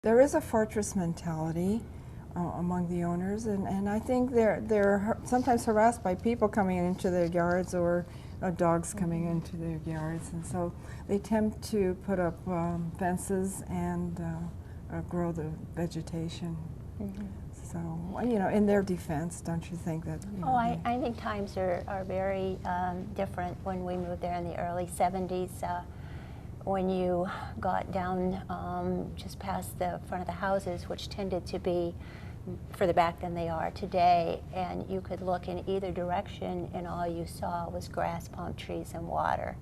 There is a fortress mentality among the owners, and I think they're sometimes harassed by people coming into their yards or dogs coming into their yards, and so they tend to put up fences and grow the vegetation. So, you know, in their defense, don't you think that? You know, I think times are very different. When we moved there in the early 70s, when you got down just past the front of the houses, which tended to be further back than they are today, and you could look in either direction and all you saw was grass, palm trees, and water.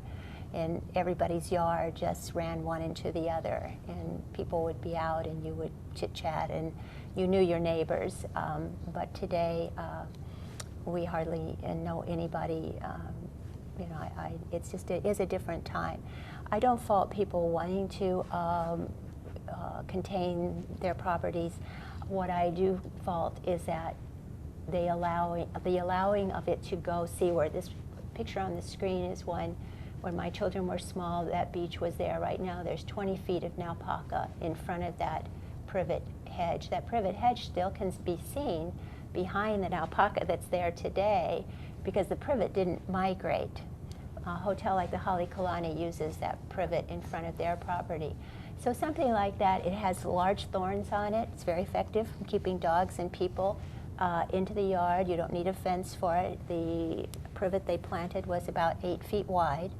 And everybody's yard just ran one into the other, and people would be out and you would chit-chat and you knew your neighbors. But today, we hardly know anybody. You know, it's just, it is a different time. I don't fault people wanting to contain their properties. What I do fault is that the allowing of it to go seaward. This picture on the screen is one when my children were small. That beach was there. Right now there's 20 feet of naupaka in front of that privet hedge. That privet hedge still can be seen behind the naupaka that's there today because the privet didn't migrate. A hotel like the Halekulani uses that privet in front of their property. So something like that, it has large thorns on it. It's very effective in keeping dogs and people into the yard. You don't need a fence for it. The privet they planted was about 8 feet wide.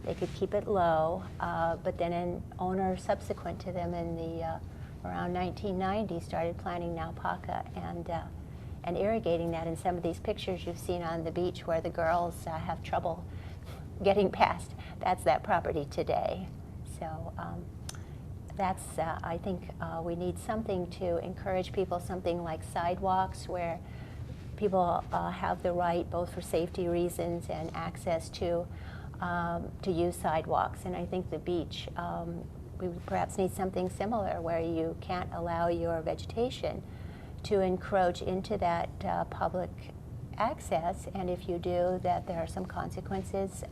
They could keep it low, but then an owner subsequent to them in the around 1990 started planting naupaka and irrigating that. In some of these pictures you've seen on the beach where the girls have trouble getting past, that's that property today. So that's, I think we need something to encourage people, something like sidewalks where people have the right, both for safety reasons and access to use sidewalks. And I think the beach, we perhaps need something similar where you can't allow your vegetation to encroach into that public access, and if you do, that there are some consequences.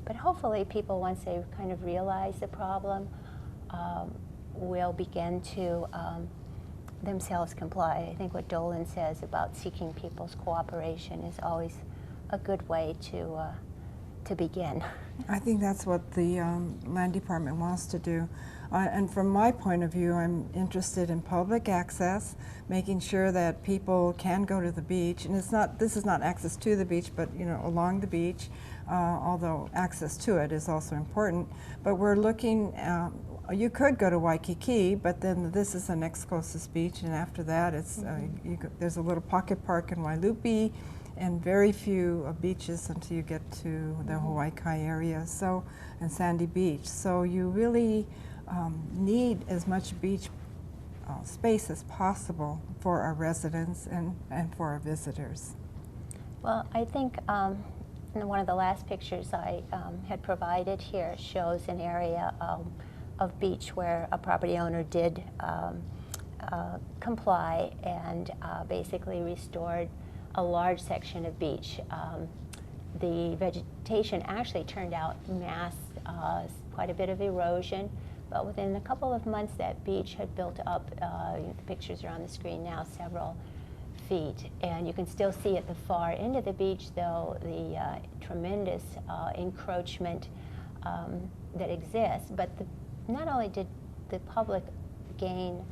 But hopefully people, once they kind of realize the problem, will begin to themselves comply. I think what Dolan says about seeking people's cooperation is always a good way to begin. I think that's what the land department wants to do. And from my point of view, I'm interested in public access, making sure that people can go to the beach. And it's not, this is not access to the beach, but you know, along the beach, although access to it is also important. But we're looking, you could go to Waikiki, but then this is the next closest beach, and after that it's, there's a little pocket park in Wailupi, and very few beaches until you get to the Hawai'i area, so, and Sandy Beach. So you really need as much beach space as possible for our residents and for our visitors. Well, I think one of the last pictures I had provided here shows an area of beach where a property owner did comply and basically restored a large section of beach. The vegetation actually turned out masked quite a bit of erosion, but within a couple of months that beach had built up, the pictures are on the screen now, several feet. And you can still see at the far end of the beach, though, the tremendous encroachment that exists. But not only did the public gain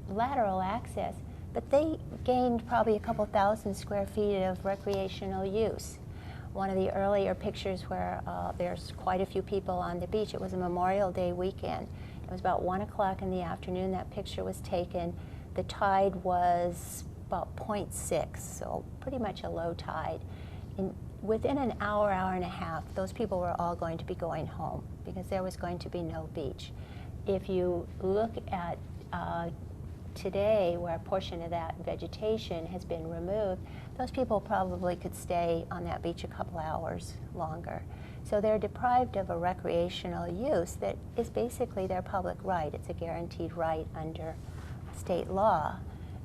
lateral access, but they gained probably a couple thousand square feet of recreational use. One of the earlier pictures where there's quite a few people on the beach, it was a Memorial Day weekend. It was about 1 o'clock in the afternoon that picture was taken. The tide was about 0.6, so pretty much a low tide. And within an hour, hour and a half, those people were all going to be going home because there was going to be no beach. If you look at today, where a portion of that vegetation has been removed, those people probably could stay on that beach a couple hours longer. So they're deprived of a recreational use that is basically their public right. It's a guaranteed right under state law.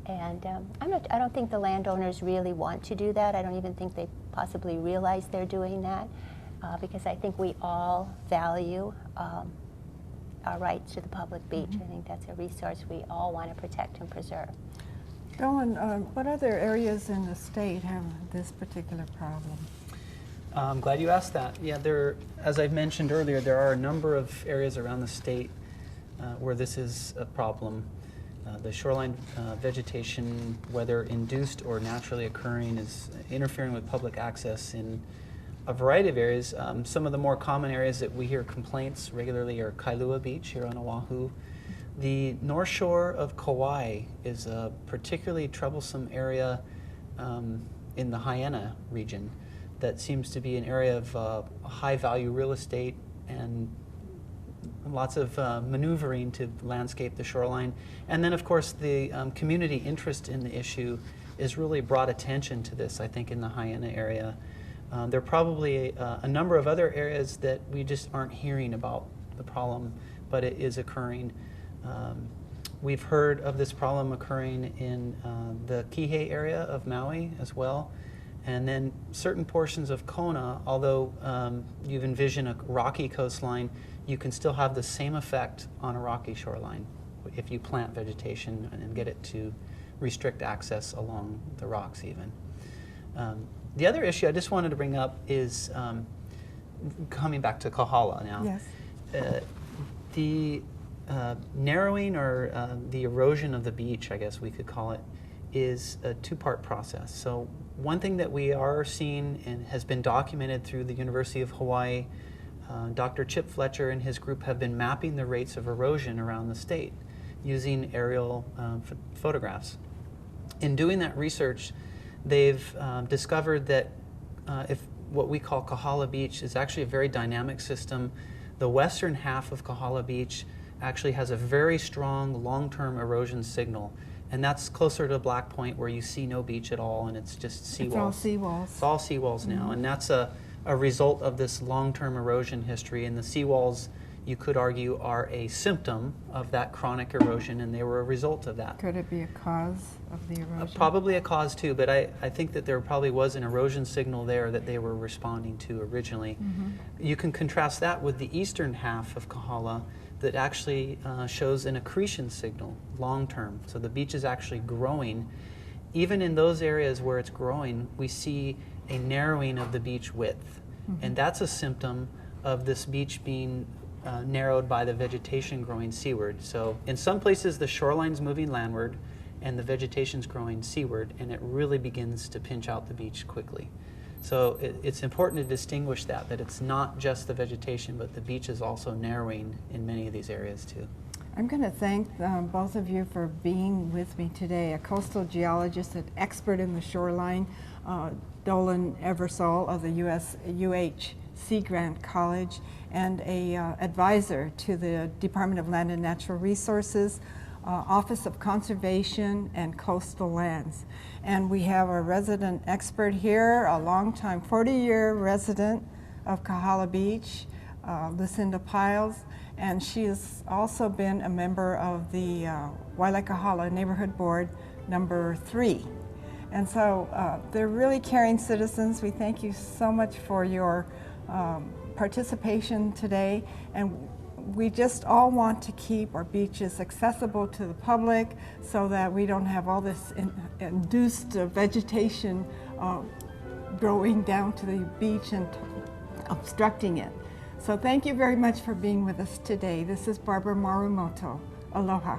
And I don't think the landowners really want to do that. I don't even think they possibly realize they're doing that because I think we all value our rights to the public beach. I think that's a resource we all want to protect and preserve. Dolan, what other areas in the state have this particular problem? I'm glad you asked that. Yeah, as I've mentioned earlier, there are a number of areas around the state where this is a problem. The shoreline vegetation, whether induced or naturally occurring, is interfering with public access in a variety of areas. Some of the more common areas that we hear complaints regularly are Kailua Beach here on Oahu. The north shore of Kauai is a particularly troublesome area in the Hawai'i region that seems to be an area of high value real estate and lots of maneuvering to landscape the shoreline. And then of course the community interest in the issue has really brought attention to this, I think, in the Hawai'i area. There are probably a number of other areas that we just aren't hearing about the problem, but it is occurring. We've heard of this problem occurring in the Kihei area of Maui as well. And then certain portions of Kona, although you've envisioned a rocky coastline, you can still have the same effect on a rocky shoreline if you plant vegetation and get it to restrict access along the rocks even. The other issue I just wanted to bring up is coming back to Kahala now. Yes. The narrowing or the erosion of the beach, I guess we could call it, is a two-part process. So one thing that we are seeing and has been documented through the University of Hawaii, Dr. Chip Fletcher and his group have been mapping the rates of erosion around the state using aerial photographs. In doing that research, they've discovered that if what we call Kahala Beach is actually a very dynamic system, the western half of Kahala Beach actually has a very strong long-term erosion signal. And that's closer to Black Point, where you see no beach at all, and it's just seawalls. It's all seawalls. It's all seawalls now, and that's a result of this long-term erosion history. And the seawalls, you could argue, are a symptom of that chronic erosion, and they were a result of that. Could it be a cause of the erosion? Probably a cause too, but I think that there probably was an erosion signal there that they were responding to originally. You can contrast that with the eastern half of Kahala that actually shows an accretion signal long-term. So the beach is actually growing. Even in those areas where it's growing, we see a narrowing of the beach width. And that's a symptom of this beach being narrowed by the vegetation growing seaward. So in some places the shoreline's moving landward and the vegetation's growing seaward, and it really begins to pinch out the beach quickly. So it's important to distinguish that it's not just the vegetation, but the beach is also narrowing in many of these areas too. I'm going to thank both of you for being with me today. A coastal geologist, an expert in the shoreline, Dolan Eversole of the UH Sea Grant College, and a advisor to the Department of Land and Natural Resources, Office of Conservation and Coastal Lands. And we have a resident expert here, a long-time 40-year resident of Kahala Beach, Lucinda Pyles, and she has also been a member of the Waialaikahala Neighborhood Board number 3. And so they're really caring citizens. We thank you so much for your participation today, and we just all want to keep our beaches accessible to the public so that we don't have all this induced vegetation growing down to the beach and obstructing it. So thank you very much for being with us today. This is Barbara Marumoto. Aloha.